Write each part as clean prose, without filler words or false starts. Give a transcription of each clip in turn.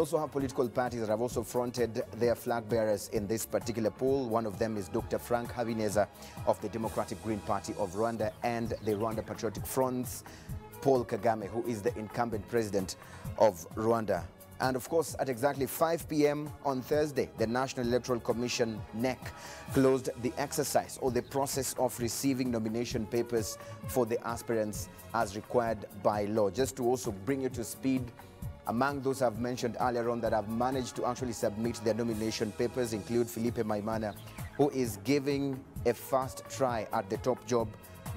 also have political parties that have also fronted their flag bearers in this particular poll. One of them is Dr. Frank Habineza of the Democratic Green Party of Rwanda and the Rwanda Patriotic Front's Paul Kagame, who is the incumbent president of Rwanda. And of course, at exactly 5 p.m. on Thursday, the National Electoral Commission, NEC, closed the exercise or the process of receiving nomination papers for the aspirants as required by law. Just to also bring you to speed, among those I've mentioned earlier on that have managed to actually submit their nomination papers include Philippe Maimana, who is giving a first try at the top job.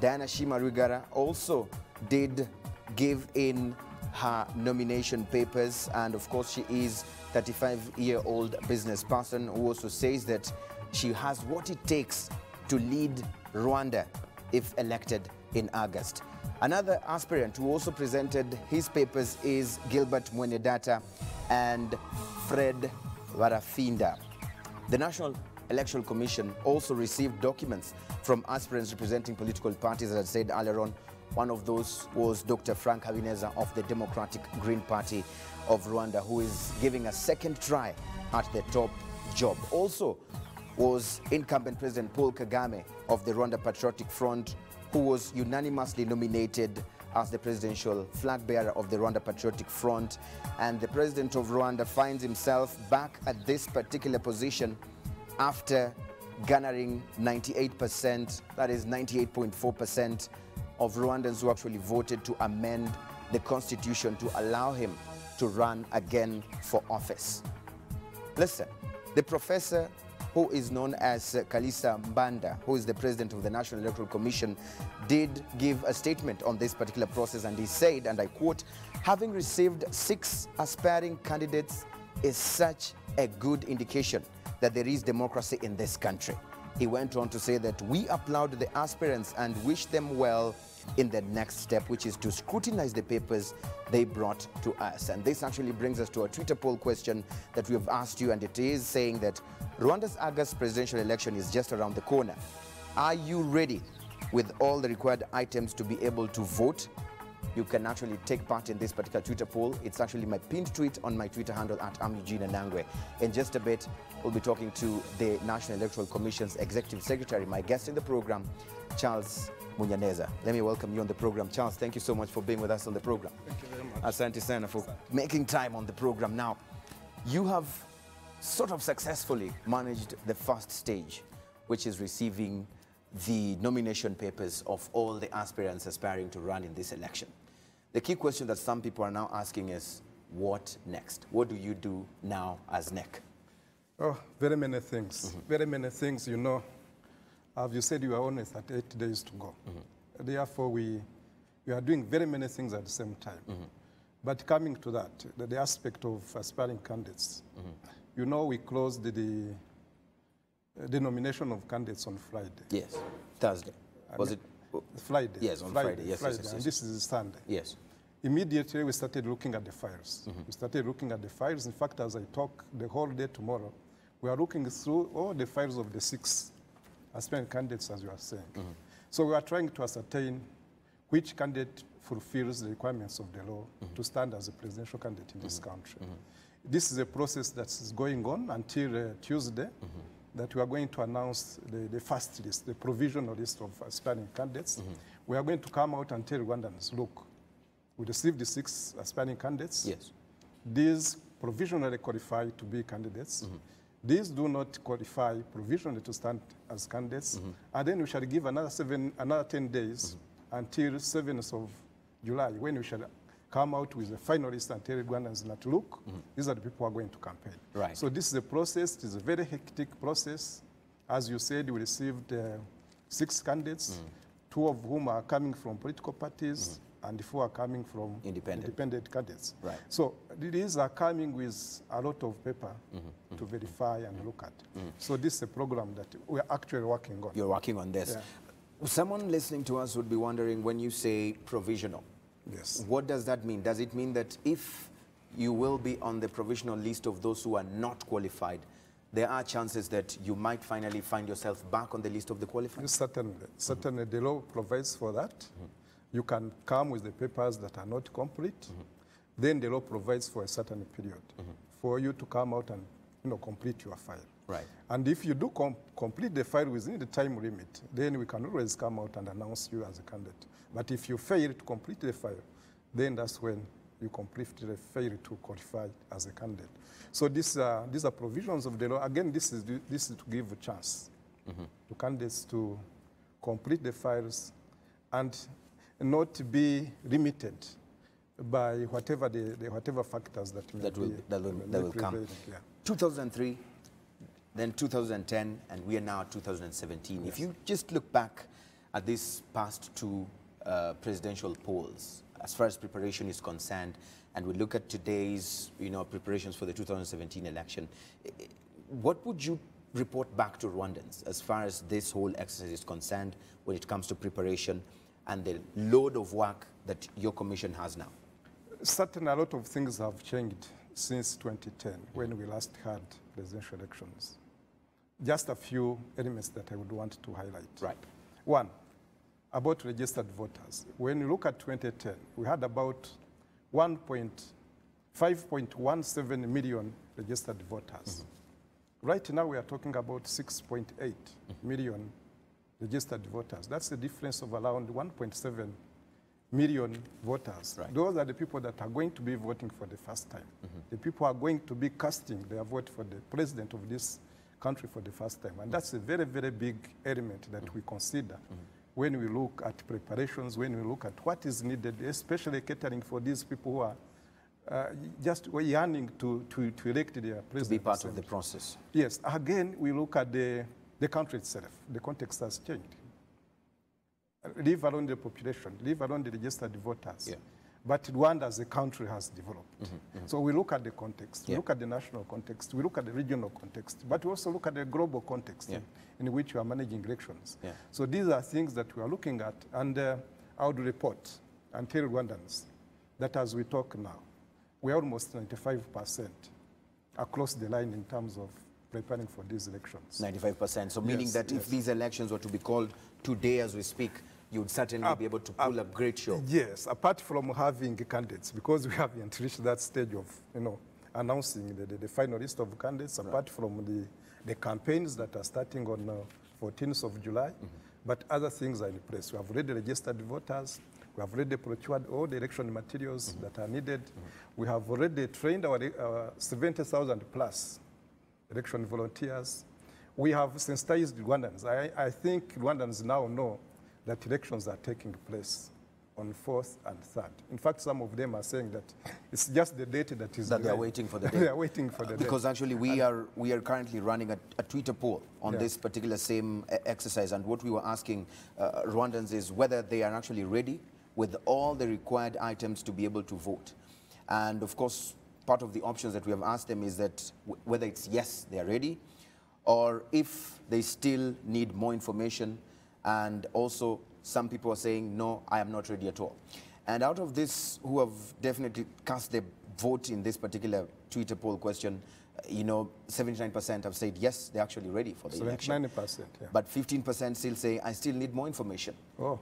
Diana Shima Rwigara also did give in her nomination papers, and of course she is a 35-year-old business person who also says that she has what it takes to lead Rwanda if elected in August. Another aspirant who also presented his papers is Gilbert Mwenedata and Fred Warafinda. The National Electoral Commission also received documents from aspirants representing political parties, as I said earlier on. One of those was Dr. Frank Habineza of the Democratic Green Party of Rwanda, who is giving a second try at the top job. Also was incumbent President Paul Kagame of the Rwanda Patriotic Front, who was unanimously nominated as the presidential flag bearer of the Rwanda Patriotic Front. And the president of Rwanda finds himself back at this particular position after garnering 98%, that is 98.4%, of Rwandans who actually voted to amend the constitution to allow him to run again for office. Listen, the professor who is known as Kalisa Mbanda, who is the president of the National Electoral Commission, did give a statement on this particular process, and he said, and I quote, "Having received 6 aspiring candidates is such a good indication that there is democracy in this country." He went on to say that we applaud the aspirants and wish them well in the next step, which is to scrutinize the papers they brought to us. And this actually brings us to a Twitter poll question that we have asked you, and it is saying that Rwanda's August presidential election is just around the corner. Are you ready with all the required items to be able to vote? You can actually take part in this particular Twitter poll. It's actually my pinned tweet on my Twitter handle at Eugene Nangwe. In just a bit, we'll be talking to the National Electoral Commission's Executive Secretary, my guest in the program, Charles Munyaneza. Let me welcome you on the program. Charles, thank you so much for being with us on the program. Thank you very much. Asante sana for making time on the program. Now, you have sort of successfully managed the first stage, which is receiving the nomination papers of all the aspirants aspiring to run in this election. The key question that some people are now asking is, what next? What do you do now as NEC? Oh, very many things. Very many things, you know. As you said, you are only 38 days to go. Therefore, we are doing very many things at the same time. But coming to that, the aspect of aspiring candidates, you know, we closed the nomination of candidates on Friday. Yes, Thursday. Was it? Friday. Yes, on Friday. Yes, Friday. yes, yes, And yes. this is Sunday. Yes. Immediately, we started looking at the files. We started looking at the files. In fact, as I talk the whole day tomorrow, we are looking through all the files of the 6 aspiring candidates, as you are saying. So we are trying to ascertain which candidate fulfills the requirements of the law to stand as a presidential candidate in this country. This is a process that is going on until Tuesday, that we are going to announce the first list, the provisional list of aspiring candidates. We are going to come out and tell Rwandans, look, we received the 6 aspiring candidates. Yes. These provisionally qualify to be candidates. These do not qualify provisionally to stand as candidates. And then we shall give another 10 days until 7th of July, when we shall come out with a final list and tell Rwandans that, look, these are the people who are going to campaign. Right. So this is a process. It is a very hectic process. As you said, we received 6 candidates, 2 of whom are coming from political parties, and 4 are coming from independent candidates. Right. So these are coming with a lot of paper to verify and look at. So this is a program that we are actually working on. You're working on this. Yeah. Someone listening to us would be wondering, when you say provisional, Yes. what does that mean? Does it mean that if you will be on the provisional list of those who are not qualified, there are chances that you might finally find yourself back on the list of the qualified? Yes, certainly. Certainly, the law provides for that. You can come with the papers that are not complete. Then the law provides for a certain period for you to come out and complete your file. Right. And if you do complete the file within the time limit, then we can always come out and announce you as a candidate. But if you fail to complete the file, then that's when you completely fail to qualify as a candidate. So these are provisions of the law. Again, this is to give a chance to candidates to complete the files and not be limited by whatever factors that will come. Yeah. 2003, then 2010, and we are now 2017. Yes. If you just look back at these past two presidential polls, as far as preparation is concerned, and we look at today's preparations for the 2017 election, what would you report back to Rwandans as far as this whole exercise is concerned when it comes to preparation and the load of work that your commission has now? Certainly, a lot of things have changed since 2010, when we last had presidential elections. Just a few elements that I would want to highlight. Right. One, about registered voters. When you look at 2010, we had about 5.17 million registered voters. Right now, we are talking about 6.8 million registered voters. That's the difference of around 1.7 million voters. Right. Those are the people that are going to be voting for the first time. The people are going to be casting their vote for the president of this country for the first time. And that's a very, very big element that we consider when we look at preparations, when we look at what is needed, especially catering for these people who are just yearning to elect their president. To be part of the process. Yes. Again, we look at the country itself. The context has changed. Leave alone the population, leave alone the registered voters. Yeah. But Rwanda as a country has developed. So we look at the context, we look at the national context, we look at the regional context, but we also look at the global context in which we are managing elections. So these are things that we are looking at, and I would report and tell Rwandans that as we talk now, we are almost 95% across the line in terms of preparing for these elections. 95%. So meaning that if these elections were to be called today as we speak, you would certainly be able to pull a great show. Yes, apart from having candidates, because we haven't reached that stage of announcing the final list of candidates, apart from the campaigns that are starting on 14th of July, but other things are in place. We have already registered voters, we have already procured all the election materials that are needed. We have already trained our 70,000 plus election volunteers. We have sensitized Rwandans. I think Rwandans now know that elections are taking place on 4th and 3rd. In fact, some of them are saying that it's just the date that is that they are waiting for the day. They are waiting for the day. Because actually we are currently running a Twitter poll on this particular same exercise, and what we were asking Rwandans is whether they are actually ready with all the required items to be able to vote. And of course, part of the options that we have asked them is that whether it's yes, they are ready, or if they still need more information. And also, some people are saying, no, I am not ready at all. And out of this, who have definitely cast their vote in this particular Twitter poll question, 79% have said, yes, they're actually ready for the election. 90%, yeah. But 15% still say, I still need more information. Oh.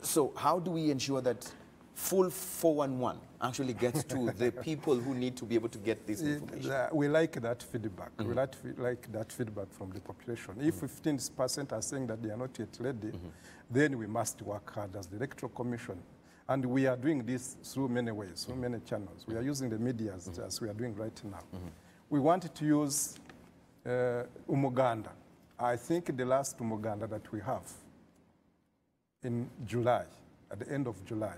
So how do we ensure that full 411 actually gets to the people who need to be able to get this information? We like that feedback. We like that feedback from the population. If 15% are saying that they are not yet ready, then we must work hard as the Electoral Commission. And we are doing this through many ways, through many channels. We are using the media as we are doing right now. We wanted to use Umuganda. I think the last Umuganda that we have in July, at the end of July,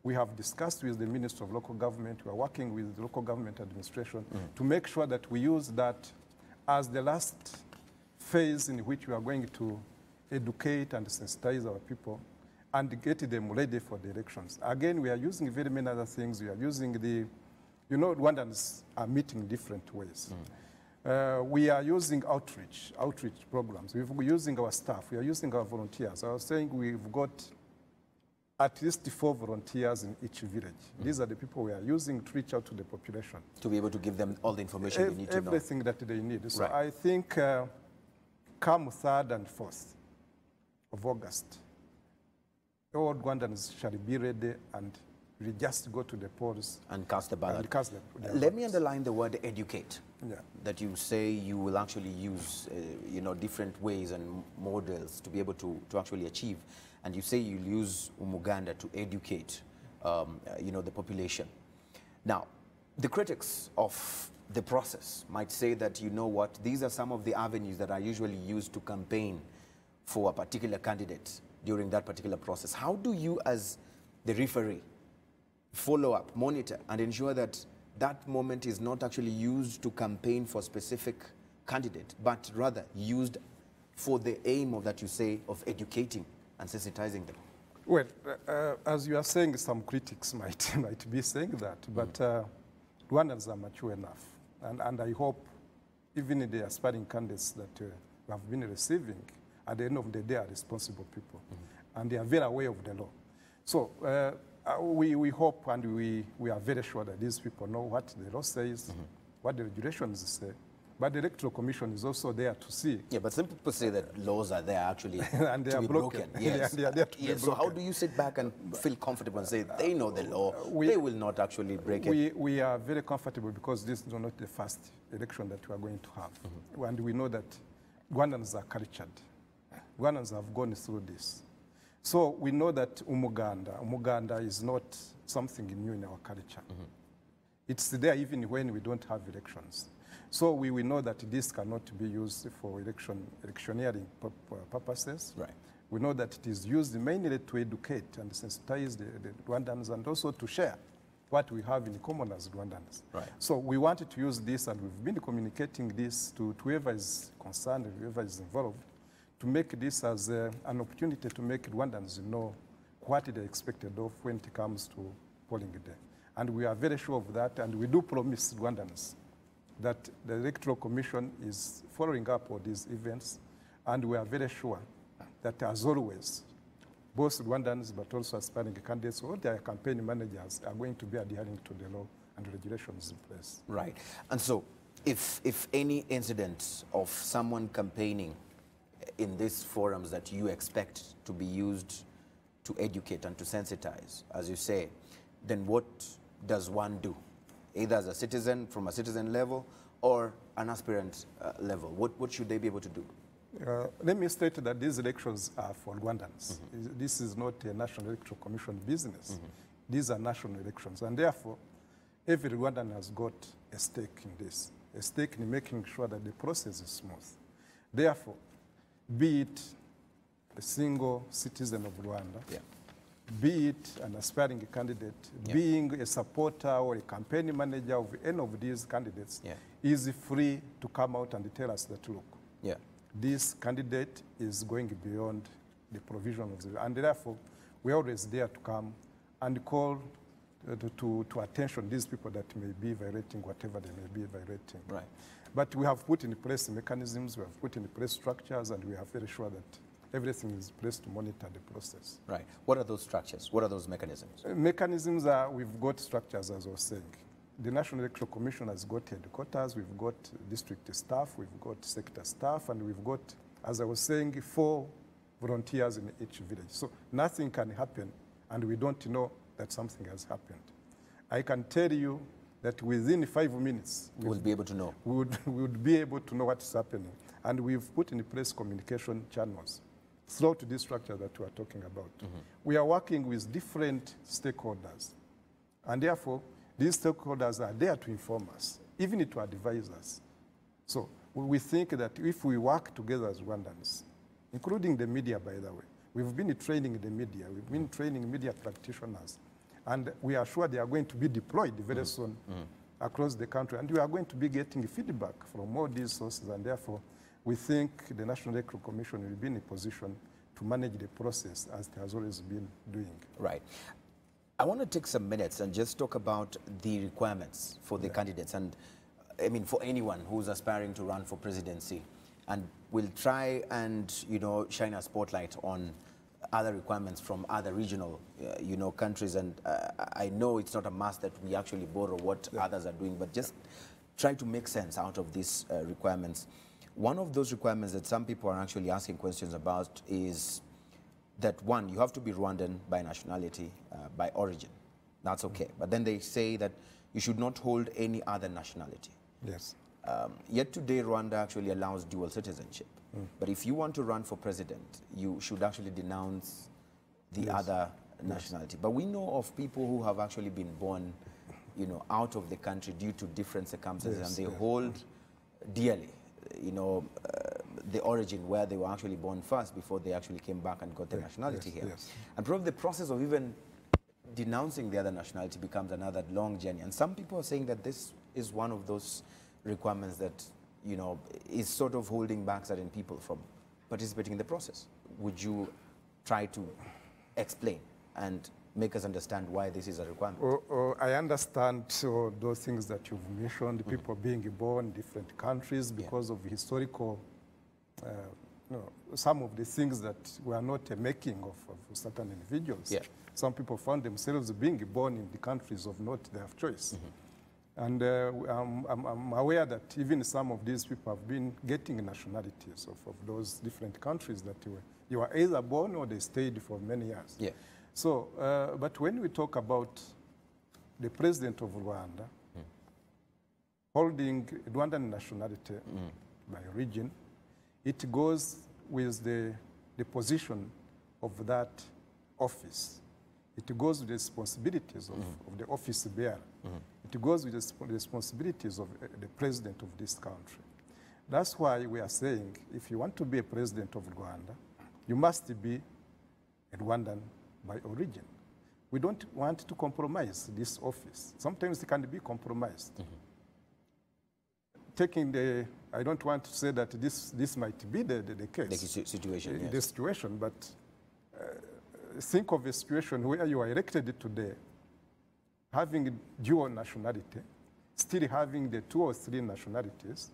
we have discussed with the Minister of Local Government, we are working with the local government administration to make sure that we use that as the last phase in which we are going to educate and sensitize our people and get them ready for the elections. Again, we are using very many other things. We are using Rwandans are different ways. We are using outreach programs. We're using our staff. We are using our volunteers. I was saying we've got at least 4 volunteers in each village. These are the people we are using to reach out to the population. To be able to give them all the information they need to know. Everything that they need. So I think come 3rd and 4th of August, all Rwandans shall be ready and will just go to the polls and cast the ballot. and cast their Let me ballots. underline the word educate. Yeah. That you say you will actually use, you know, different ways and models to be able to actually achieve. And you say you'll use Umuganda to educate, you know, the population. Now, the critics of the process might say that, you know what, these are some of the avenues that are usually used to campaign for a particular candidate during that particular process. How do you, as the referee, follow up, monitor, and ensure that that moment is not actually used to campaign for a specific candidate, but rather used for the aim of, that you say, of educating and sensitizing them? Well, as you are saying, some critics might be saying that, but Rwandans are mature enough. And I hope even the aspiring candidates that we have been receiving, at the end of the day, are responsible people. And they are very aware of the law. So we hope and we are very sure that these people know what the law says, what the regulations say. But the Electoral Commission is also there to see. Yeah, but some people say that laws are there actually and they to are be broken. Yes. they are there to be yes. So broken. how do you sit back and feel comfortable and say they know the law, they will not actually break it? We are very comfortable because this is not the first election that we are going to have. And we know that Rwandans are cultured. Rwandans have gone through this. So we know that Umuganda is not something new in our culture. It's there even when we don't have elections. So we know that this cannot be used for electioneering purposes. Right. We know that it is used mainly to educate and sensitize the Rwandans and also to share what we have in common as Rwandans. Right. So we wanted to use this, and we've been communicating this to whoever is concerned, whoever is involved, to make this as an opportunity to make Rwandans know what they expected of when it comes to polling day. And we are very sure of that, and we do promise Rwandans that the Electoral Commission is following up on these events, and we are very sure that, as always, both Rwandans but also aspiring candidates or their campaign managers are going to be adhering to the law and regulations in place. Right. And so if any incident of someone campaigning in these forums that you expect to be used to educate and to sensitize, as you say, then what does one do? Either as a citizen, from a citizen level, or an aspirant level? What should they be able to do? Let me state that these elections are for Rwandans. This is not a National Electoral Commission business. These are national elections. And therefore, every Rwandan has got a stake in this, a stake in making sure that the process is smooth. Therefore, be it a single citizen of Rwanda, be it an aspiring candidate, being a supporter or a campaign manager of any of these candidates, is free to come out and tell us that, look, this candidate is going beyond the provision of the, and therefore, we're always there to come and call to attention these people that may be violating whatever they may be violating. Right. But we have put in place mechanisms, we have put in place structures, and we are very sure that everything is placed to monitor the process. Right. What are those structures? What are those mechanisms? Mechanisms are, we've got structures, as I was saying. The National Electoral Commission has got headquarters, we've got district staff, we've got sector staff, and we've got, as I was saying, 4 volunteers in each village. So nothing can happen, and we don't know that something has happened. I can tell you that within 5 minutes, We'll be able to know. we would be able to know what's happening. And we've put in place communication channels throughout this structure that we are talking about. We are working with different stakeholders. And therefore, these stakeholders are there to inform us, even to advise us. So we think that if we work together as Rwandans, including the media, by the way, we've been training the media, we've been training media practitioners, and we are sure they are going to be deployed very soon across the country, and we are going to be getting feedback from all these sources, and therefore, we think the National Electoral Commission will be in a position to manage the process as it has always been doing. Right. I want to take some minutes and just talk about the requirements for the candidates, and I mean for anyone who's aspiring to run for presidency, and we'll try and shine a spotlight on other requirements from other regional countries, and I know it's not a must that we actually borrow what others are doing, but just try to make sense out of these requirements. One of those requirements that some people are actually asking questions about is that, one, you have to be Rwandan by nationality, by origin, That's okay. But then they say that you should not hold any other nationality. Yes. Yet today, Rwanda actually allows dual citizenship. But if you want to run for president, you should actually denounce the other nationality. But we know of people who have actually been born, you know, out of the country due to different circumstances, and they hold dearly, you know, the origin where they were actually born first before they actually came back and got the nationality here. And probably the process of even denouncing the other nationality becomes another long journey. And some people are saying that this is one of those requirements that, you know, is sort of holding back certain people from participating in the process. Would you try to explain and make us understand why this is a requirement? I understand those things that you've mentioned, people being born in different countries because of historical, you know, some of the things that were not a making of certain individuals. Some people found themselves being born in the countries of not their choice. And I'm aware that even some of these people have been getting nationalities of those different countries that you were either born or they stayed for many years. So, but when we talk about the president of Rwanda holding Rwandan nationality by origin, it goes with the position of that office. It goes with the responsibilities of the office bearer. It goes with the responsibilities of the president of this country. That's why we are saying, if you want to be a president of Rwanda, you must be a Rwandan by origin. We don't want to compromise this office. Sometimes it can be compromised. Taking I don't want to say that this might be the case. The situation, the situation, but think of a situation where you are elected today, having dual nationality, still having the 2 or 3 nationalities.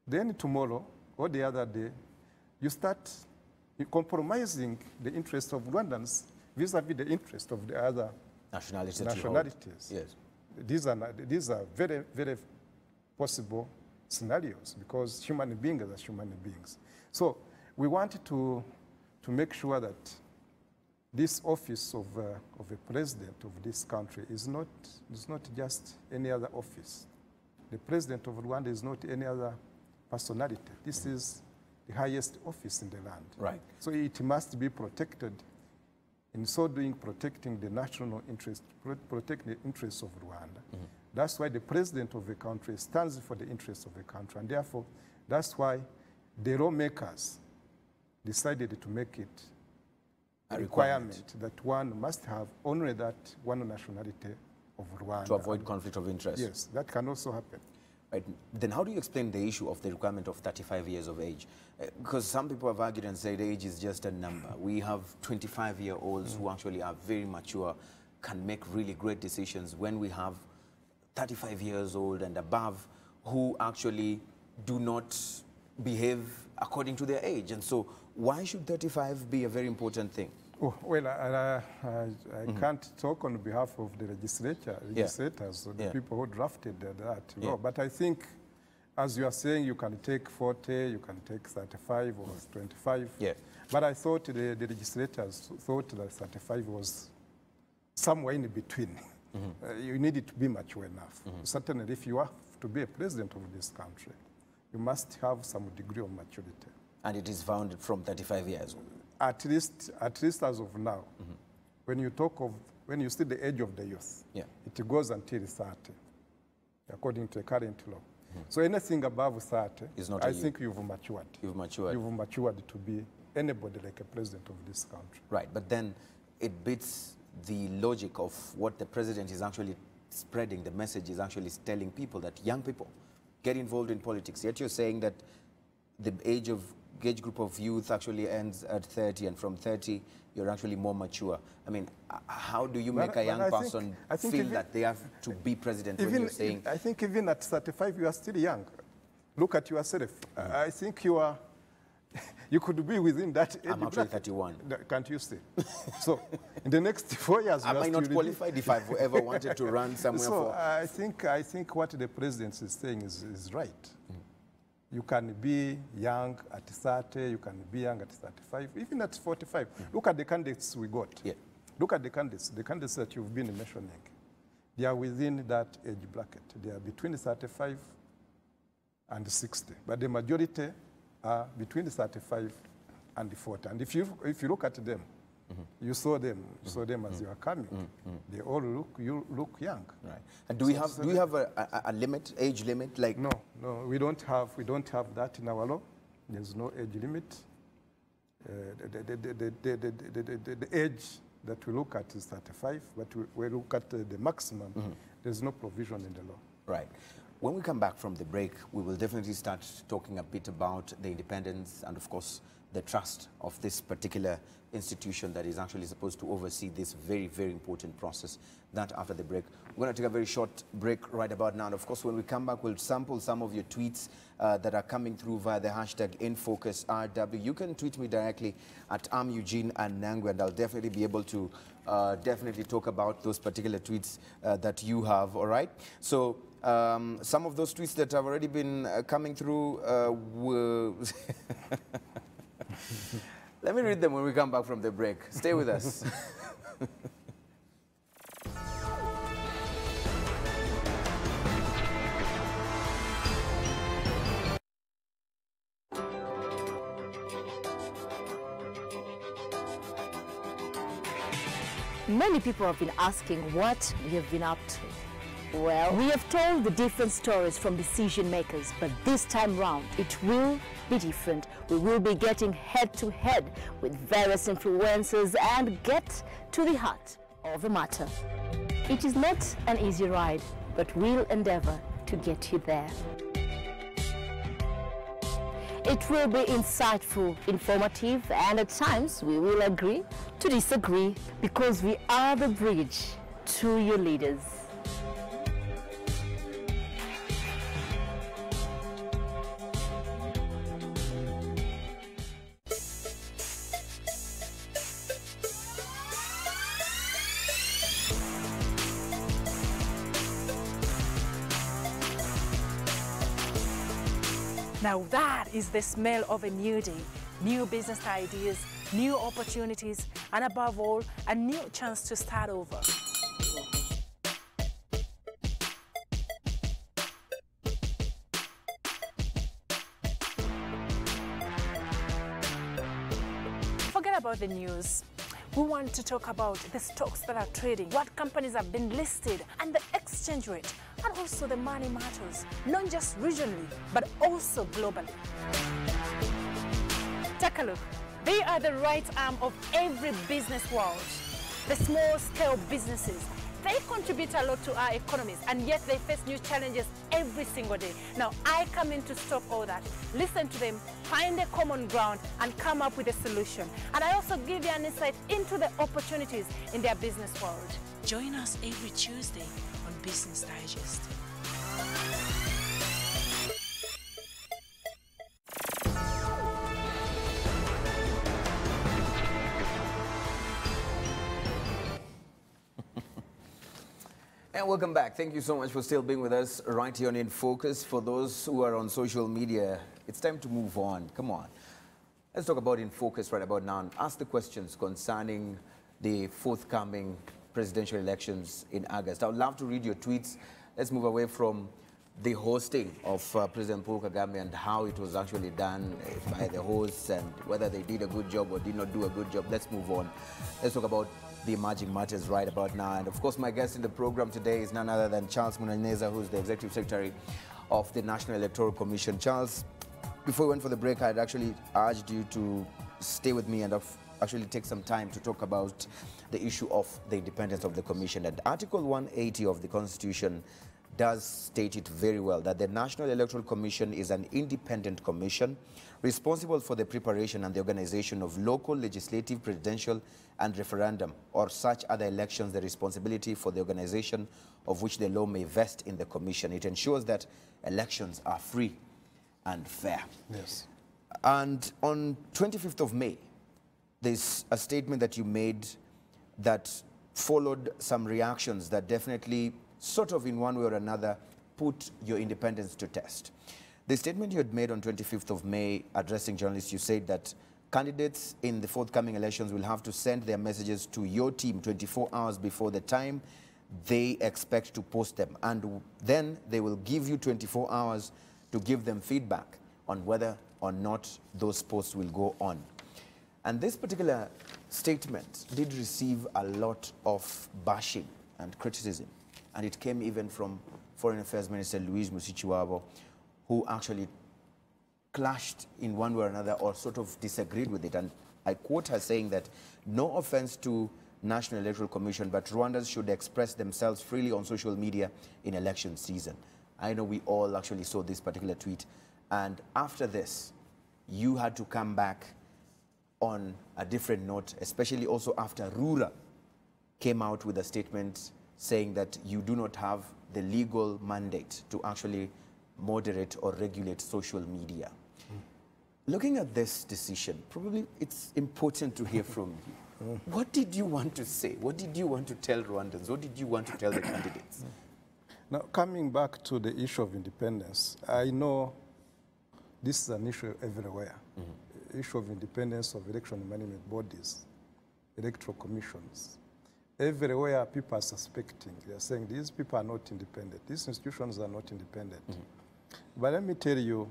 Then tomorrow or the other day, you start compromising the interests of Rwandans vis-a-vis the interest of the other nationalities. These are very, very possible scenarios because human beings are human beings. So we want to make sure that this office of a president of this country is not just any other office. The president of Rwanda is not any other personality. This is the highest office in the land. So it must be protected. In so doing, protecting the national interest, protecting the interests of Rwanda. That's why the president of the country stands for the interests of the country. And therefore, that's why the lawmakers decided to make it a requirement that one must have only that one nationality of Rwanda. To avoid conflict of interest. Yes, that can also happen. Right. Then how do you explain the issue of the requirement of 35 years of age? Because some people have argued and said age is just a number. We have 25-year-olds who actually are very mature, can make really great decisions, when we have 35 years old and above who actually do not behave according to their age. And so why should 35 be a very important thing? Oh, well, I can't talk on behalf of the legislators, or the people who drafted that law. But I think, as you are saying, you can take 40, you can take 35 or 25. But I thought the legislators thought that 35 was somewhere in between. You need it to be mature enough. Certainly, if you have to be a president of this country, you must have some degree of maturity. And it is found from 35 years old? At least as of now. When you see the age of the youth, it goes until 30, according to the current law. So anything above 30, I think you've matured. You've matured. You've matured to be anybody like a president of this country. Right, but then it beats the logic of what the president is actually spreading. The message is actually telling people that young people get involved in politics. Yet you're saying that the age group of youth actually ends at 30, and from 30, you're actually more mature. I mean, how do you make a young person feel that they have to be president when you're saying... I think even at 35, you are still young. Look at yourself. I think you could be within that age. I'm actually 31. Can't you see? So in the next 4 years... Am I not qualified if I've ever wanted to run somewhere so I think what the president is saying is right. You can be young at 30, you can be young at 35, even at 45. Look at the candidates we got. Look at the candidates that you've been mentioning. They are within that age bracket. They are between 35 and 60, but the majority are between 35 and 40. And if you look at them, you saw them as you are coming. They all look young. Right. And do we have a limit, age limit? Like no, we don't have that in our law. There's no age limit. The age that we look at is 35, but we look at the maximum. There's no provision in the law. Right. When we come back from the break, we will definitely start talking a bit about the independence and, of course, the trust of this particular institution that is actually supposed to oversee this very, very important process. That after the break. We're going to take a very short break right about now. And of course, when we come back, we'll sample some of your tweets that are coming through via the hashtag InFocusRW. You can tweet me directly at Eugene Anangwe, and I'll definitely be able to definitely talk about those particular tweets that you have, all right? So some of those tweets that have already been coming through were... Let me read them when we come back from the break. Stay with us. Many people have been asking what we have been up to. Well, we have told the different stories from decision makers, but this time round, it will be different. We will be getting head-to-head with various influencers and get to the heart of the matter. It is not an easy ride, but we'll endeavor to get you there. It will be insightful, informative, and at times we will agree to disagree because we are the bridge to your leaders. Now that is the smell of a new day, new business ideas, new opportunities, and above all, a new chance to start over. Forget about the news. We want to talk about the stocks that are trading, what companies have been listed, and the exchange rate, and also the money matters, not just regionally, but also globally. Take a look. They are the right arm of every business world. The small-scale businesses, they contribute a lot to our economies, and yet they face new challenges every single day. Now, I come in to stop all that. Listen to them, find a common ground, and come up with a solution. And I also give you an insight into the opportunities in their business world. Join us every Tuesday on Business Digest. And welcome back. Thank you so much for still being with us right here on In Focus. For those who are on social media, it's time to move on. Come on. Let's talk about In Focus right about now and ask the questions concerning the forthcoming presidential elections in August. I would love to read your tweets. Let's move away from the hosting of President Paul Kagame and how it was actually done by the hosts and whether they did a good job or did not do a good job. Let's move on. Let's talk about the emerging matters right about now. And of course, my guest in the program today is none other than Charles Munaneza, who's the Executive Secretary of the National Electoral Commission. Charles, before we went for the break, I had actually urged you to stay with me and actually take some time to talk about the issue of the independence of the Commission. And Article 180 of the Constitution does state it very well, that the National Electoral Commission is an independent commission responsible for the preparation and the organization of local, legislative, presidential, and referendum, or such other elections, the responsibility for the organization of which the law may vest in the commission. It ensures that elections are free and fair. Yes. And on 25th of May, there's a statement that you made that followed some reactions that definitely sort of in one way or another put your independence to test. The statement you had made on 25th of May addressing journalists, you said that Candidates in the forthcoming elections will have to send their messages to your team 24 hours before the time they expect to post them. And then they will give you 24 hours to give them feedback on whether or not those posts will go on. And this particular statement did receive a lot of bashing and criticism. And it came even from Foreign Affairs Minister Louise Mushikiwabo, who actually clashed in one way or another or sort of disagreed with it. And I quote her saying that, no offense to National Electoral Commission, but Rwandans should express themselves freely on social media in election season. I know we all actually saw this particular tweet. And after this, you had to come back on a different note, especially also after Rura came out with a statement saying that you do not have the legal mandate to actually moderate or regulate social media. Looking at this decision, probably it's important to hear from you. What did you want to say? What did you want to tell Rwandans? What did you want to tell the candidates? Now, coming back to the issue of independence, I know this is an issue everywhere. Issue of independence of election management bodies, electoral commissions. Everywhere people are suspecting. They are saying these people are not independent. These institutions are not independent. But let me tell you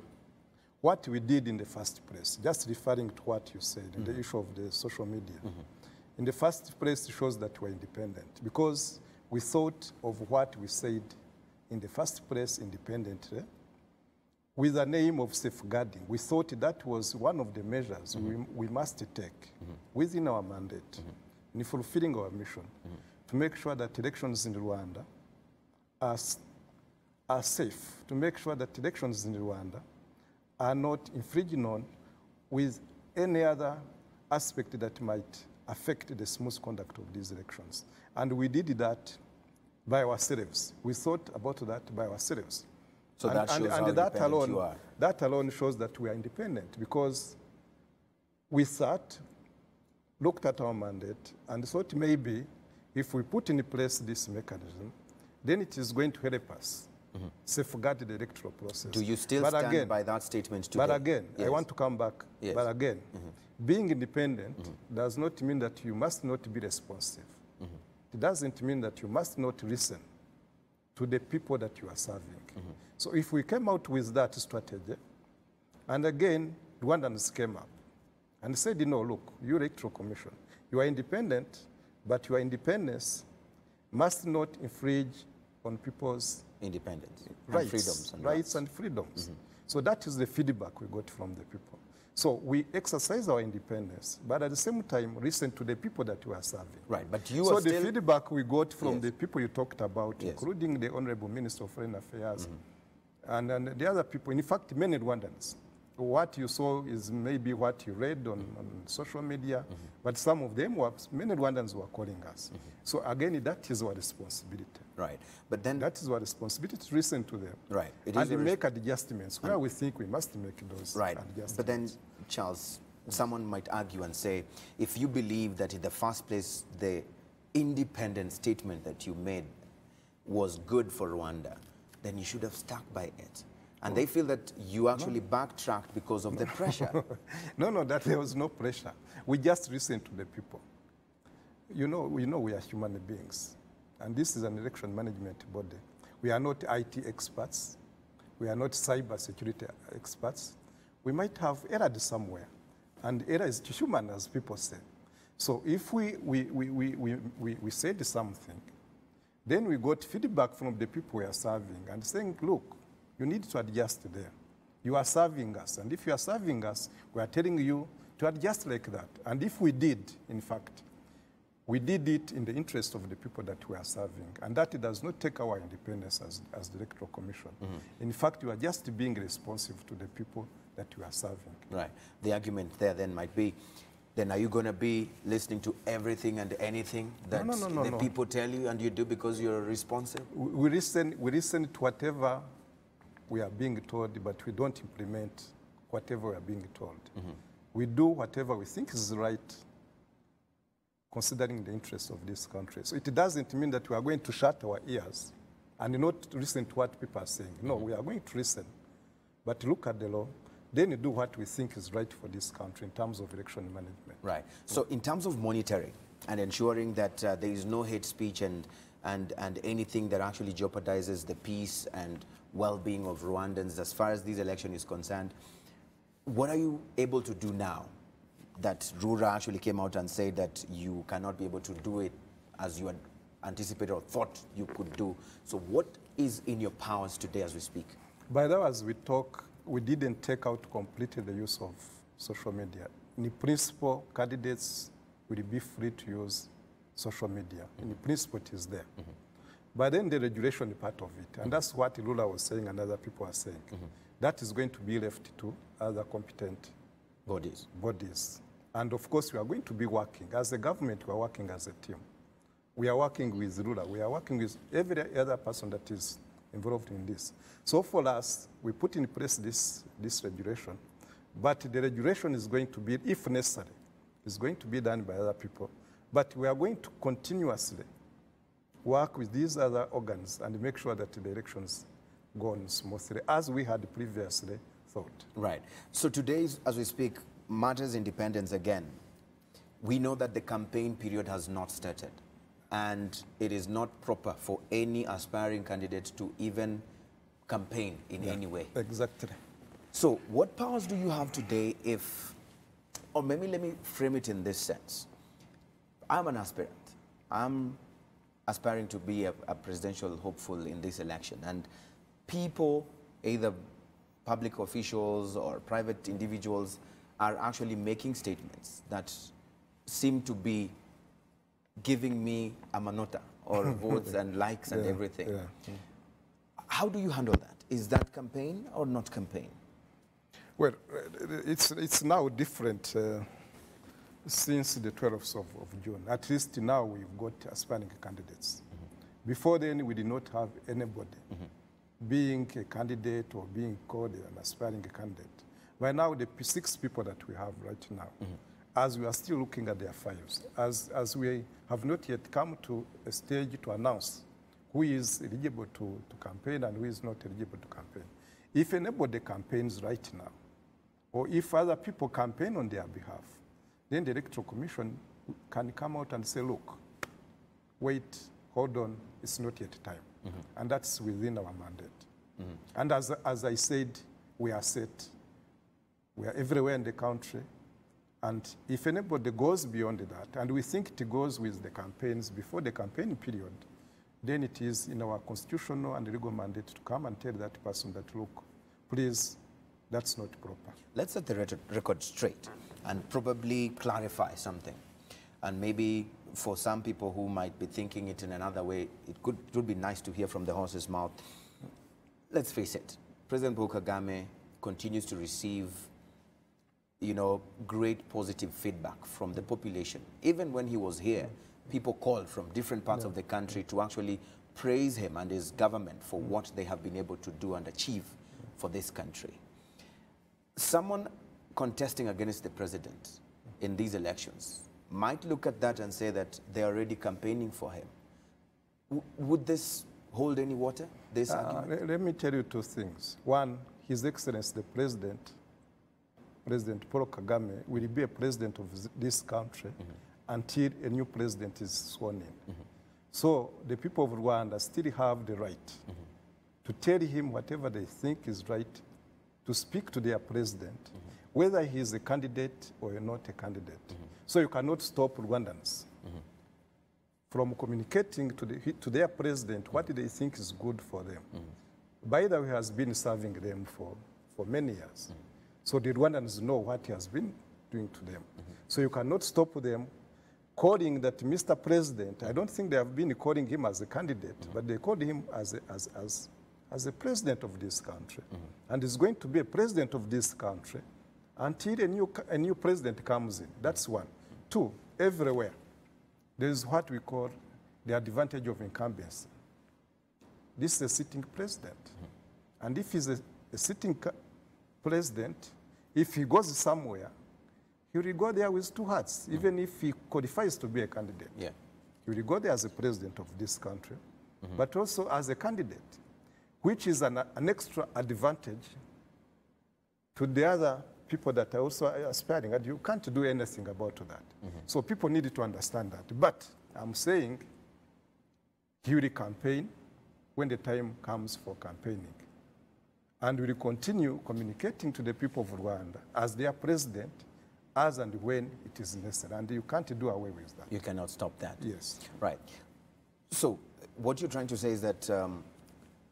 what we did in the first place, just referring to what you said in the issue of the social media. In the first place, it shows that we're independent because we thought of what we said in the first place independently with the name of safeguarding. We thought that was one of the measures we must take within our mandate in fulfilling our mission to make sure that elections in Rwanda are safe, to make sure that elections in Rwanda are not infringing on with any other aspect that might affect the smooth conduct of these elections. And we did that by ourselves. We thought about that by ourselves. So that shows how independent you are. That alone shows that we are independent because we sat, looked at our mandate, and thought maybe if we put in place this mechanism, then it is going to help us safeguard the electoral process. Do you still stand by that statement today? But again, I want to come back. Yes. But again, being independent does not mean that you must not be responsive. It doesn't mean that you must not listen to the people that you are serving. So if we came out with that strategy, and again, Rwandans came up and said, you know, look, you Electoral Commission, you are independent, but your independence must not infringe on people's independence, rights and freedoms. So that is the feedback we got from the people. So we exercise our independence, but at the same time, listen to the people that we are serving. Right, but you so are the feedback we got from the people you talked about, yes, including the Honorable Minister of Foreign Affairs, and the other people, in fact, many Rwandans. What you saw is maybe what you read on social media, but some of them were, many Rwandans were calling us. So again, that is our responsibility. Right, but then that is our responsibility to listen to them. Right, and make adjustments where we think we must make those adjustments. But then, Charles, someone might argue and say, if you believe that in the first place the independent statement that you made was good for Rwanda, then you should have stuck by it. And they feel that you actually backtracked because of the pressure. No, that there was no pressure. We just listened to the people. You know we are human beings. And this is an election management body. We are not IT experts. We are not cyber security experts. We might have erred somewhere. And error is human, as people say. So if we said something, then we got feedback from the people we are serving and saying, look, you need to adjust there. You are serving us. And if you are serving us, we are telling you to adjust like that. And if we did, in fact, we did it in the interest of the people that we are serving. And that does not take our independence as the Electoral Commission. In fact, you are just being responsive to the people that you are serving. Right. The argument there then might be, then are you going to be listening to everything and anything that the people tell you and you do because you're responsive? We listen to whatever we are being told, but we don't implement whatever we are being told. We do whatever we think is right, considering the interests of this country. So it doesn't mean that we are going to shut our ears and not listen to what people are saying. No, we are going to listen, but look at the law, then do what we think is right for this country in terms of election management. Right. So in terms of monitoring and ensuring that there is no hate speech and anything that actually jeopardizes the peace and well-being of Rwandans as far as this election is concerned, what are you able to do now that Rura actually came out and said that you cannot be able to do it as you had anticipated or thought you could do? So what is in your powers today as we speak? By the way, as we talk, we didn't take out completely the use of social media. In principle, candidates will be free to use social media. In principle, it is there. But then the regulation is part of it. And that's what Lula was saying and other people are saying. That is going to be left to other competent bodies. And of course, we are going to be working. As a government, we are working as a team. We are working with Lula. We are working with every other person that is involved in this. So for us, we put in place this regulation. But the regulation is going to be, if necessary, is going to be done by other people. But we are going to continuously work with these other organs and make sure that the elections go on smoothly, as we had previously thought. Right. So today, as we speak, matters independence again. We know that the campaign period has not started, and it is not proper for any aspiring candidate to even campaign in any way. Exactly. So what powers do you have today if, or maybe let me frame it in this sense. I'm an aspirant. I'm aspiring to be a presidential hopeful in this election. And people, either public officials or private individuals, are actually making statements that seem to be giving me a manota or votes and likes and everything. How do you handle that? Is that campaign or not campaign? Well, it's now different since the 12th of June. At least now we've got aspiring candidates. Before then, we did not have anybody being a candidate or being called an aspiring candidate. By now, the 6 people that we have right now, as we are still looking at their files, as we have not yet come to a stage to announce who is eligible to campaign and who is not eligible to campaign. If anybody campaigns right now, or if other people campaign on their behalf, then the Electoral Commission can come out and say, look, wait, hold on, it's not yet time. And that's within our mandate. And as I said, we are set. We are everywhere in the country. And if anybody goes beyond that, and we think it goes with the campaigns before the campaign period, then it is in our constitutional and legal mandate to come and tell that person that, look, please, that's not proper. Let's set the record straight and probably clarify something. And maybe for some people who might be thinking it in another way, it would be nice to hear from the horse's mouth. Let's face it, President Paul Kagame continues to receive, great positive feedback from the population. Even when he was here, people called from different parts of the country to actually praise him and his government for what they have been able to do and achieve for this country. Someone contesting against the president in these elections might look at that and say that they're already campaigning for him. Would this hold any water, this argument? Let me tell you 2 things. One, His Excellency, the President Paul Kagame, will be a president of this country until a new president is sworn in. So the people of Rwanda still have the right to tell him whatever they think is right, to speak to their president, whether he is a candidate or not a candidate. So you cannot stop Rwandans from communicating to their president what they think is good for them. By the way, he has been serving them for many years. So the Rwandans know what he has been doing to them. So you cannot stop them calling that Mr. President. I don't think they have been calling him as a candidate, but they called him as a president of this country. And he's going to be a president of this country until a new president comes in. That's one. 2, everywhere, there is what we call the advantage of incumbency. This is a sitting president. And if he's a sitting president, if he goes somewhere, he will go there with 2 hats, even if he qualifies to be a candidate. He will go there as a president of this country, but also as a candidate, which is an extra advantage to the other people that are also aspiring, and you can't do anything about that. So people need to understand that. But I'm saying he will campaign when the time comes for campaigning. And will continue communicating to the people of Rwanda as their president, as and when it is necessary. And you can't do away with that. You cannot stop that. Yes. Right. So what you're trying to say is that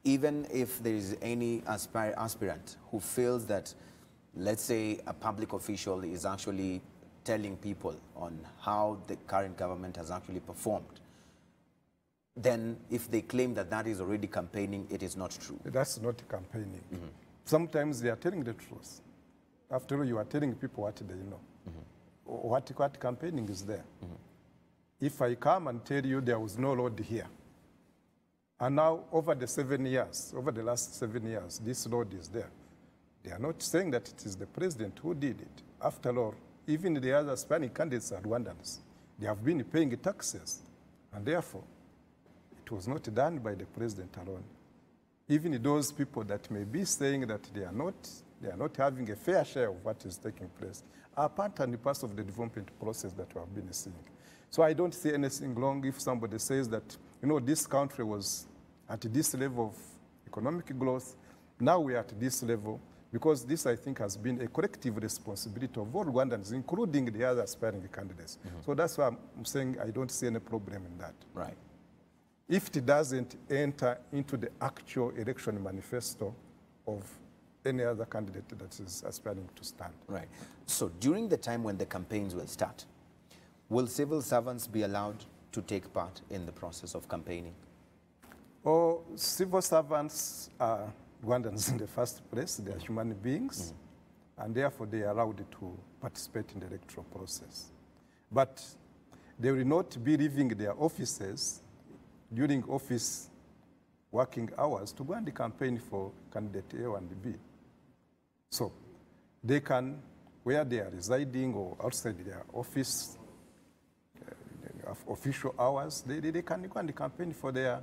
even if there is any aspirant who feels that, let's say, a public official is actually telling people on how the current government has actually performed, then if they claim that that is already campaigning, it is not true. That's not campaigning. Sometimes they are telling the truth. After all, you are telling people what they know. What campaigning is there? If I come and tell you there was no road here, and now over the last 7 years, this road is there, they are not saying that it is the president who did it. After all, even the other Spanish candidates are Rwandans. They have been paying taxes, and therefore, it was not done by the president alone. Even those people that may be saying that they are not having a fair share of what is taking place are part and parcel of the development process that we have been seeing. So I don't see anything wrong if somebody says that, you know, this country was at this level of economic growth, now we are at this level, because this, I think, has been a collective responsibility of all Rwandans, including the other aspiring candidates. So that's why I'm saying I don't see any problem in that. Right. If it doesn't enter into the actual election manifesto of any other candidate that is aspiring to stand. Right. So during the time when the campaigns will start, will civil servants be allowed to take part in the process of campaigning? Oh, civil servants are Rwandans in the first place. They are human beings, and therefore they are allowed to participate in the electoral process. But they will not be leaving their offices during office working hours to go and campaign for candidate A and B. So they can, where they are residing or outside their office, official hours, they can go and campaign for their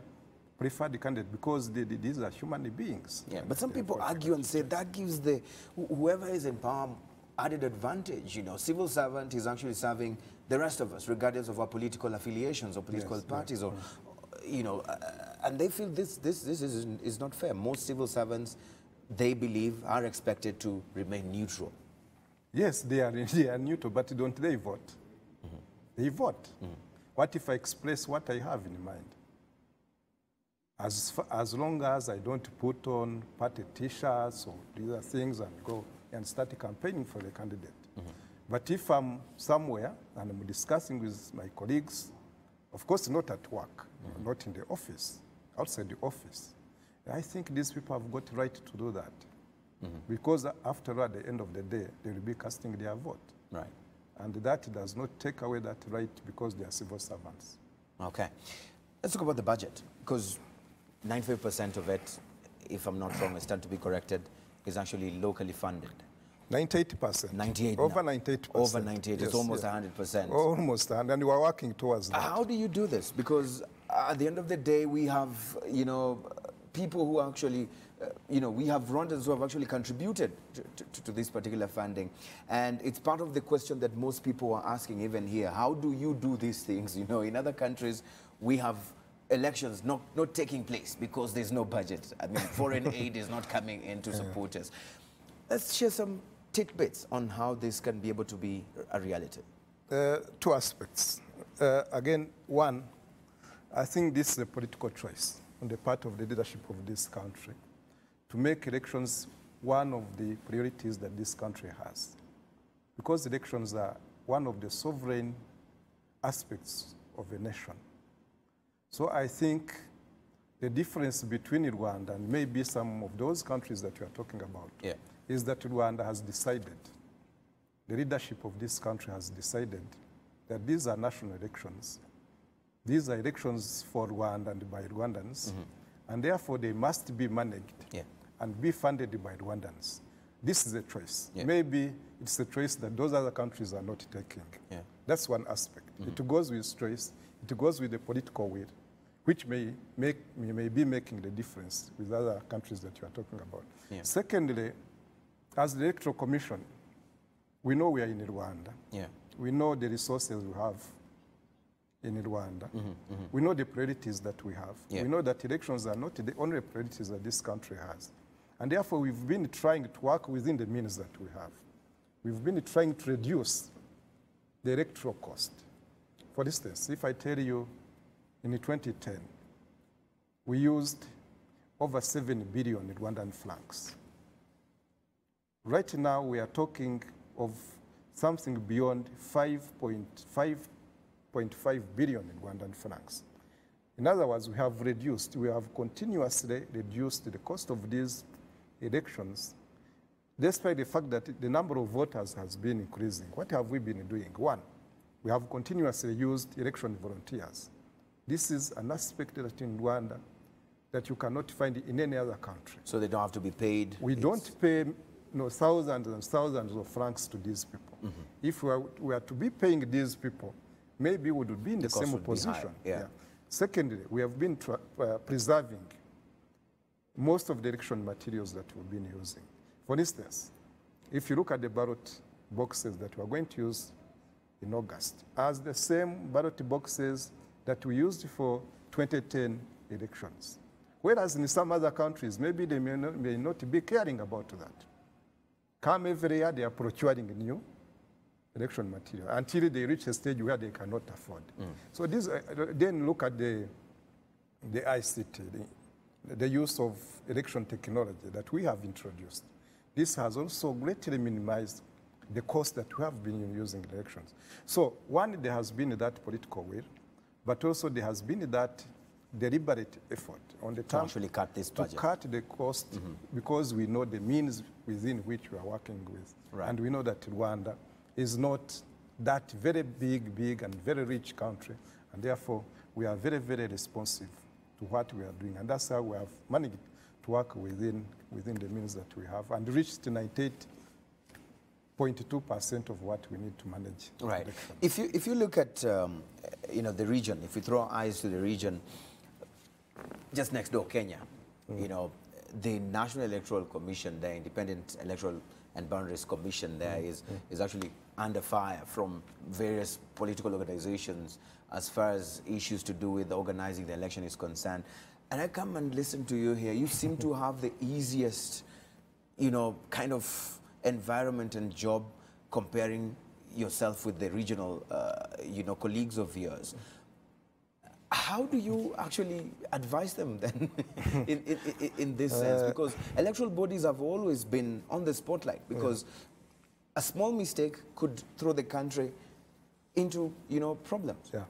preferred candidate because these are human beings. Yeah, but some people argue and say that gives whoever is in power added advantage. You know, civil servant is actually serving the rest of us, regardless of our political affiliations or political parties, or you know, and they feel this is not fair. Most civil servants, they believe, are expected to remain neutral. Yes, they are neutral, but don't they vote? They vote. What if I express what I have in mind? As long as I don't put on party T-shirts or other things and go and start campaigning for the candidate. But if I'm somewhere and I'm discussing with my colleagues, of course not at work, not in the office, outside the office, I think these people have got the right to do that. Because after all, at the end of the day, they will be casting their vote. Right. And that does not take away that right because they are civil servants. Okay. Let's talk about the budget, because 95% of it, if I'm not wrong, I stand to be corrected, is actually locally funded. 98%. 98. Over 98%. Over 98. Yes, it's almost 100%. Almost, and we are working towards that. How do you do this? Because at the end of the day, we have, you know, people who actually, you know, we have Rwandans who have actually contributed to this particular funding. And it's part of the question that most people are asking even here. How do you do these things? You know, in other countries, we have elections not taking place because there's no budget. I mean, foreign aid is not coming in to support us. Let's share some tidbits on how this can be able to be a reality. Two aspects. Again, one, I think this is a political choice on the part of the leadership of this country to make elections one of the priorities that this country has. Because elections are one of the sovereign aspects of a nation. So I think the difference between Rwanda and maybe some of those countries that you are talking about is that Rwanda has decided, the leadership of this country has decided that these are national elections. These are elections for Rwanda and by Rwandans, and therefore they must be managed and be funded by Rwandans. This is a choice. Maybe it's a choice that those other countries are not taking. That's one aspect. It goes with choice. It goes with the political will, which may be making the difference with other countries that you are talking about. Secondly, As the Electoral Commission, we know we are in Rwanda. Yeah. We know the resources we have in Rwanda. We know the priorities that we have. Yeah. We know that elections are not the only priorities that this country has. And therefore, we've been trying to work within the means that we have. We've been trying to reduce the electoral cost. For instance, if I tell you in 2010, we used over 7 billion Rwandan francs. Right now, we are talking of something beyond 5.5 billion Rwandan francs. In other words, we have continuously reduced the cost of these elections, despite the fact that the number of voters has been increasing. What have we been doing? One, we have continuously used election volunteers. This is an aspect that in Rwanda that you cannot find in any other country. So they don't have to be paid? We don't pay thousands and thousands of francs to these people. If we were to be paying these people, maybe we would be in the same position. Yeah. Secondly, we have been preserving most of the election materials that we've been using. For instance, if you look at the ballot boxes that we are going to use in August, as the same ballot boxes that we used for 2010 elections. Whereas in some other countries, maybe they may not be caring about that. Come every year, they are procuring new election material until they reach a stage where they cannot afford. So this, then look at the ICT, the use of election technology that we have introduced. This has also greatly minimized the cost that we have been using in elections. So one, there has been that political will, but also there has been that deliberate effort on the time actually cut this budget. To cut the cost because we know the means within which we are working with. Right. And we know that Rwanda is not that very big and very rich country, and therefore we are very, very responsive to what we are doing. And that's how we have managed to work within the means that we have and reached 98.2% of what we need to manage. Right. Elections. If you look at the region, if we throw eyes to the region, just next door, Kenya, the National Electoral Commission, the Independent Electoral and Boundaries Commission there is actually under fire from various political organizations as far as issues to do with organizing the election is concerned. And I come and listen to you here. You seem to have the easiest, kind of environment and job comparing yourself with the regional, colleagues of yours. How do you actually advise them then in this sense? Because electoral bodies have always been on the spotlight because a small mistake could throw the country into, problems. Yeah.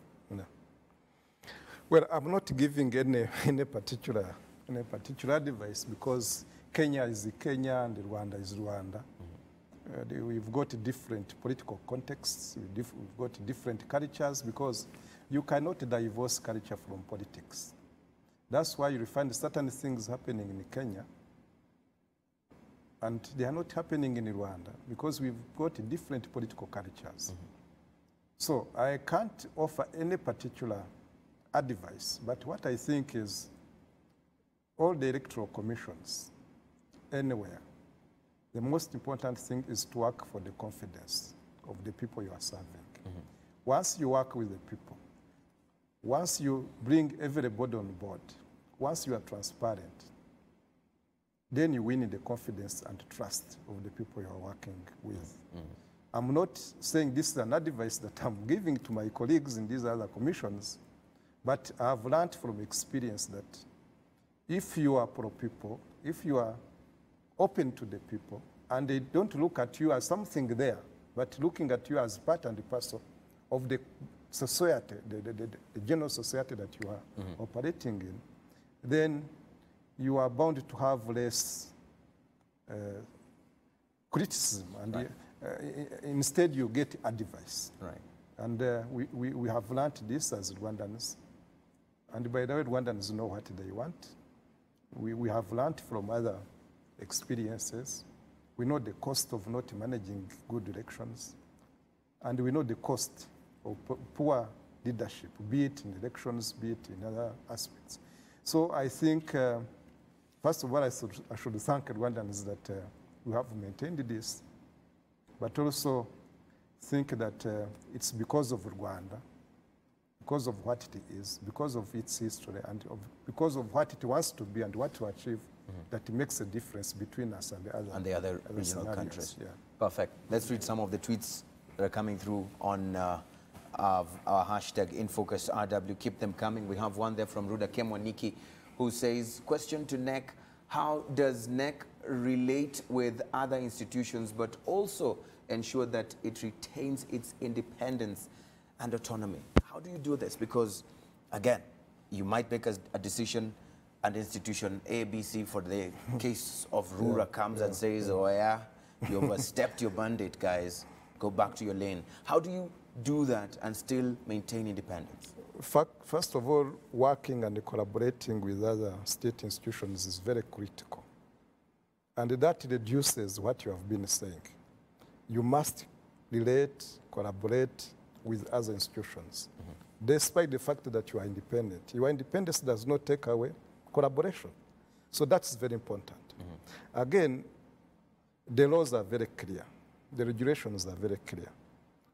Well, I'm not giving any particular advice because Kenya is Kenya and Rwanda is Rwanda. We've got different political contexts, we've got different cultures because you cannot divorce culture from politics. That's why you find certain things happening in Kenya and they are not happening in Rwanda because we've got different political cultures. So I can't offer any particular advice, but what I think is all the electoral commissions anywhere, the most important thing is to work for the confidence of the people you are serving. Once you work with the people, once you bring everybody on board, once you are transparent, then you win in the confidence and trust of the people you are working with. I'm not saying this is an advice that I'm giving to my colleagues in these other commissions, but I've learned from experience that if you are pro-people, if you are open to the people, and they don't look at you as something there, but looking at you as part and parcel of the society, the general society that you are operating in, then you are bound to have less criticism, and instead you get advice. Right. And we have learned this as Rwandans, and by the way, Rwandans know what they want. We have learned from other experiences. We know the cost of not managing good elections, and we know the cost of poor leadership, be it in elections, be it in other aspects. So I think, first of all, I should thank Rwandans that we have maintained this, but also think that it's because of Rwanda, because of what it is, because of its history, and because of what it wants to be and what to achieve, that it makes a difference between us and the other regional countries. Yeah. Perfect. Let's read some of the tweets that are coming through on our hashtag InFocusRW. Keep them coming. We have one there from Ruda Kemwaniki who says, question to NEC, how does NEC relate with other institutions but also ensure that it retains its independence and autonomy? How do you do this? Because, again, you might make a decision, and institution A, B, C, for the case of Rura comes and says, oh yeah, you overstepped your mandate, guys. Go back to your lane. How do you do that and still maintain independence? First of all, working and collaborating with other state institutions is very critical. And that reduces what you have been saying. You must relate, collaborate with other institutions, despite the fact that you are independent. Your independence does not take away collaboration. So that's very important. Again, the laws are very clear. The regulations are very clear.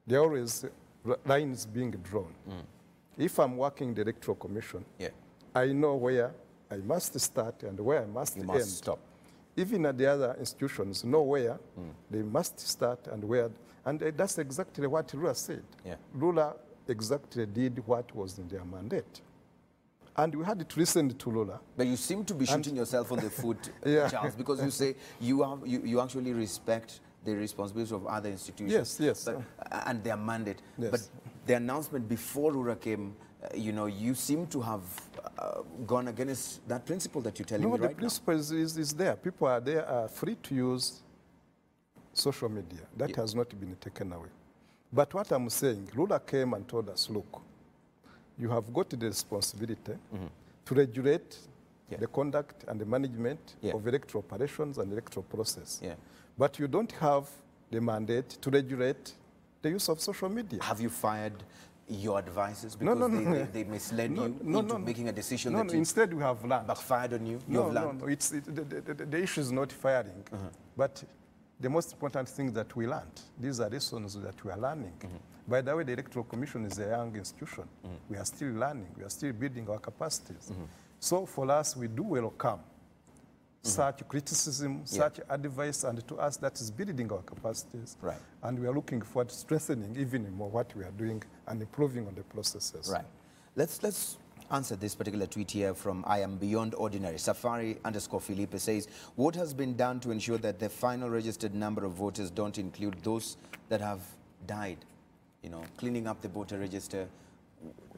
There are always lines being drawn. If I'm working in the Electoral Commission, I know where I must start and where I must end. Stop. Even at the other institutions, know where they must start and where. And that's exactly what Lula said. Lula exactly did what was in their mandate. And we had to listen to Lula. But you seem to be shooting yourself on the foot, Charles, because you say you actually respect the responsibilities of other institutions. But, and their mandate. But the announcement before Lula came, you seem to have gone against that principle that you're telling me right now. No, the principle is there. People are free to use social media. That has not been taken away. But what I'm saying, Lula came and told us, look, you have got the responsibility to regulate the conduct and the management of electoral operations and electoral process. But you don't have the mandate to regulate the use of social media. Have you fired your advisors because they misled you into making a decision that instead we have learned. Backfired on you? The issue is not firing, but the most important thing that we learned. These are lessons that we are learning. By the way, the Electoral Commission is a young institution. We are still learning. We are still building our capacities. So for us, we do welcome such criticism, such advice, and to us that is building our capacities. And we are looking forward to strengthening even more what we are doing and improving on the processes. Let's answer this particular tweet here from I Am Beyond Ordinary. Safari_Felipe says, what has been done to ensure that the final registered number of voters don't include those that have died? Cleaning up the voter register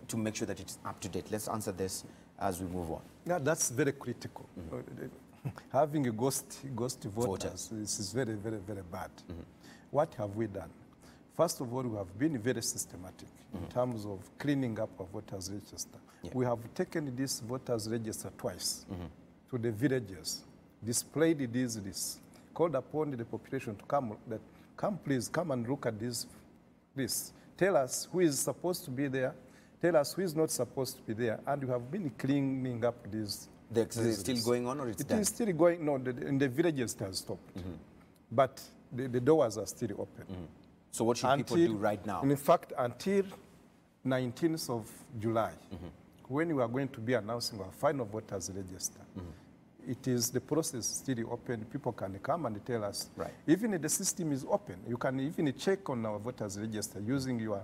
to make sure that it's up to date. Let's answer this as we move on. Yeah, that's very critical. Having a ghost voters is very, very, very bad. What have we done? First of all, we have been very systematic in terms of cleaning up our voters register. We have taken this voters register twice to the villages, displayed these lists, called upon the population to come, please, come and look at this list. Tell us who is supposed to be there. Tell us who is not supposed to be there. And we have been cleaning up these. Is it still going on or it's done? It is still going, no, in the villages it has stopped. But the doors are still open. So what should people do right now? In fact, until 19th of July, when we are going to be announcing our final voters register, it is the process still open. People can come and tell us. Even if the system is open, you can even check on our voters register using your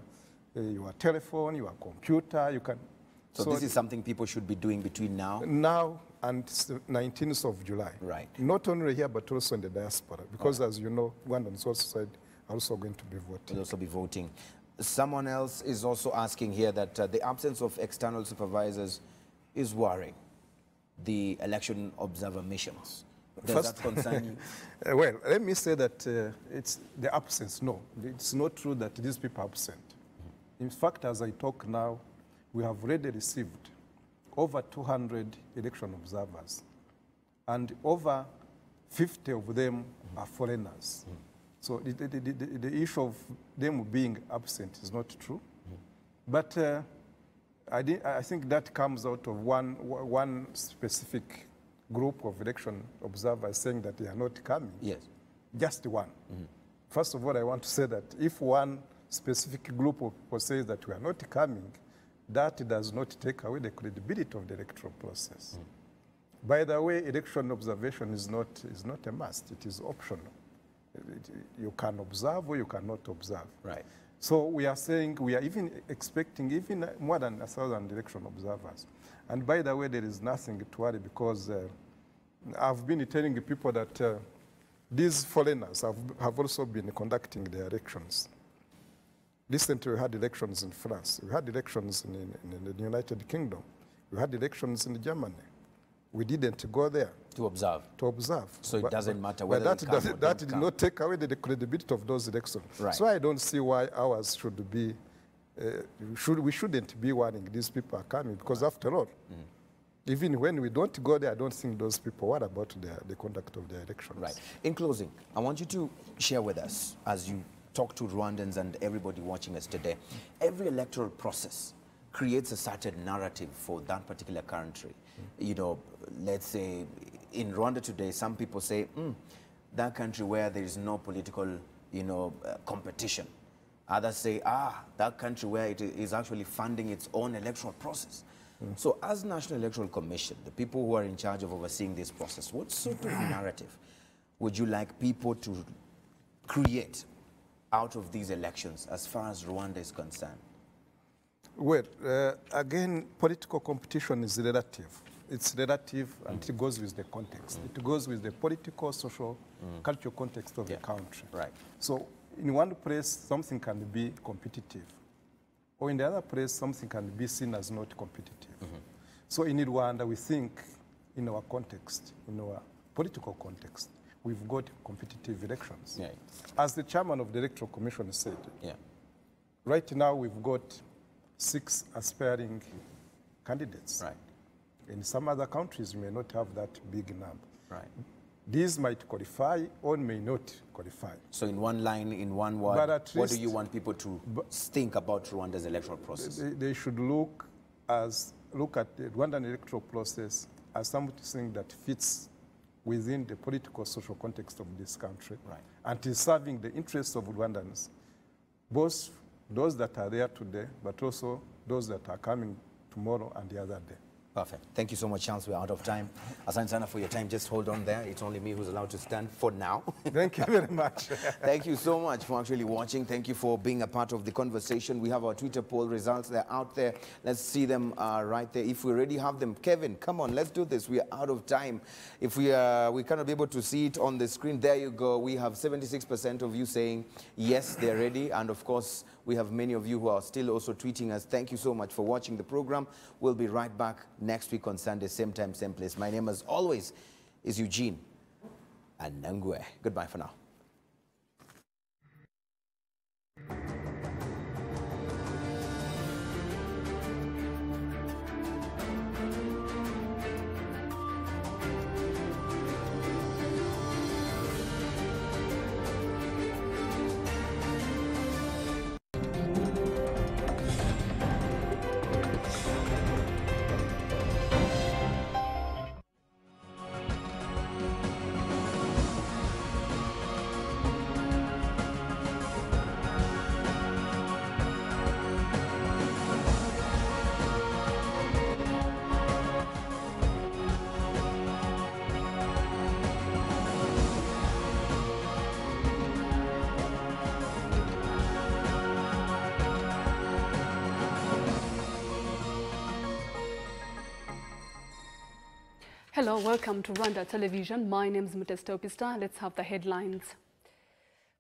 telephone, your computer. You can. So this is something people should be doing between now? Now and 19th of July. Not only here, but also in the diaspora. Because as you know, Rwandans also are also going to be voting. Will also be voting. Someone else is also asking here that the absence of external supervisors is worrying the election observer missions. Does that concern you? Well, let me say that it's the absence. No, it's not true that these people are absent. In fact, as I talk now, we have already received over 200 election observers, and over 50 of them are foreigners. So the issue of them being absent is not true. But I think that comes out of one specific group of election observers saying that they are not coming. just one. First of all, I want to say that if one specific group of people says that we are not coming, that does not take away the credibility of the electoral process. By the way, election observation is not a must. It is optional. You can observe or you cannot observe. Right. So we are saying we are even expecting even more than 1,000 election observers. And by the way, there is nothing to worry because I've been telling people that these foreigners have also been conducting their elections. Recently, we had elections in France. We had elections in the United Kingdom. We had elections in Germany. We didn't go there. To observe. To observe. So it doesn't matter but whether that did not take away the credibility of those elections. Right. So I don't see why ours should be, we shouldn't be worrying these people are coming because after all, even when we don't go there, I don't think those people worry about the conduct of their elections. Right. In closing, I want you to share with us, as you talk to Rwandans and everybody watching us today, every electoral process creates a certain narrative for that particular country. You know, let's say in Rwanda today, some people say, that country where there is no political, competition. Others say, that country where it is actually funding its own electoral process. So as National Electoral Commission, the people who are in charge of overseeing this process, what sort of narrative would you like people to create out of these elections as far as Rwanda is concerned? Well, again, political competition is relative. It's relative and it goes with the context. It goes with the political, social, cultural context of the country. Right. So in one place, something can be competitive. Or in the other place, something can be seen as not competitive. So in Rwanda, we think in our context, in our political context, we've got competitive elections. Yeah. As the chairman of the Electoral Commission said, right now we've got 6 aspiring candidates. Right. In some other countries, you may not have that big number. Right. These might qualify or may not qualify. So in one line, in one word, what do you want people to think about Rwanda's electoral process? They should look at the Rwandan electoral process as something that fits within the political, social context of this country. Right. And is serving the interests of Rwandans, both those that are there today, but also those that are coming tomorrow and the other day. Perfect. Thank you so much, Charles. We're out of time. Asante sana for your time. Just hold on there. It's only me who's allowed to stand for now. Thank you very much. Thank you so much for actually watching. Thank you for being a part of the conversation. We have our Twitter poll results. They're out there. Let's see them right there. If we already have them, Kevin, come on, let's do this. We are out of time. If we cannot be able to see it on the screen, there you go. We have 76% of you saying yes, they're ready. And of course, we have many of you who are still also tweeting us. Thank you so much for watching the program. We'll be right back next week on Sunday, same time, same place. My name, as always, is Eugene Anangwe. Goodbye for now. Hello, welcome to Rwanda Television. My name is Mutesta Opista. Let's have the headlines.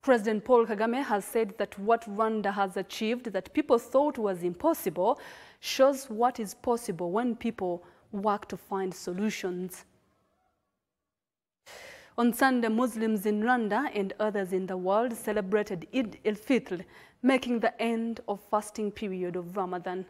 President Paul Kagame has said that what Rwanda has achieved that people thought was impossible shows what is possible when people work to find solutions. On Sunday, Muslims in Rwanda and others in the world celebrated Eid al-Fitr, making the end of fasting period of Ramadan.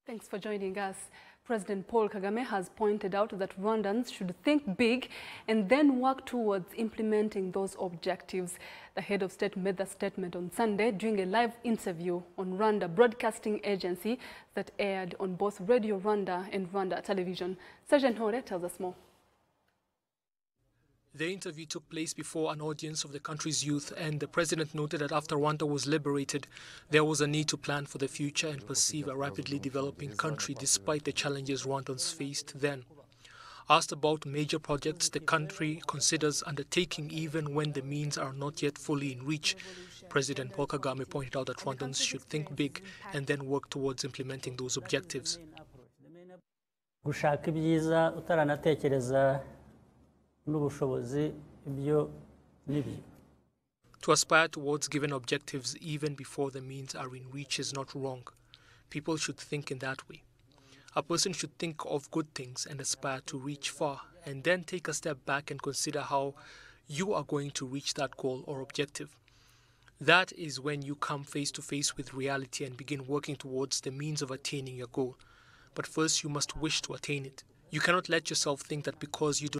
Thanks for joining us. President Paul Kagame has pointed out that Rwandans should think big and then work towards implementing those objectives. The head of state made the statement on Sunday during a live interview on Rwanda Broadcasting Agency that aired on both Radio Rwanda and Rwanda Television. Sergeant Hore tells us more. The interview took place before an audience of the country's youth, and the president noted that after Rwanda was liberated, there was a need to plan for the future and perceive a rapidly developing country despite the challenges Rwandans faced then. Asked about major projects the country considers undertaking even when the means are not yet fully in reach, President Paul Kagame pointed out that Rwandans should think big and then work towards implementing those objectives. Gushaka ibyiza utaranatekereza n'ubushobozi ibyo n'ibyo. To aspire towards given objectives even before the means are in reach is not wrong. People should think in that way. A person should think of good things and aspire to reach far, and then take a step back and consider how you are going to reach that goal or objective. That is when you come face to face with reality and begin working towards the means of attaining your goal. But first you must wish to attain it. You cannot let yourself think that because you do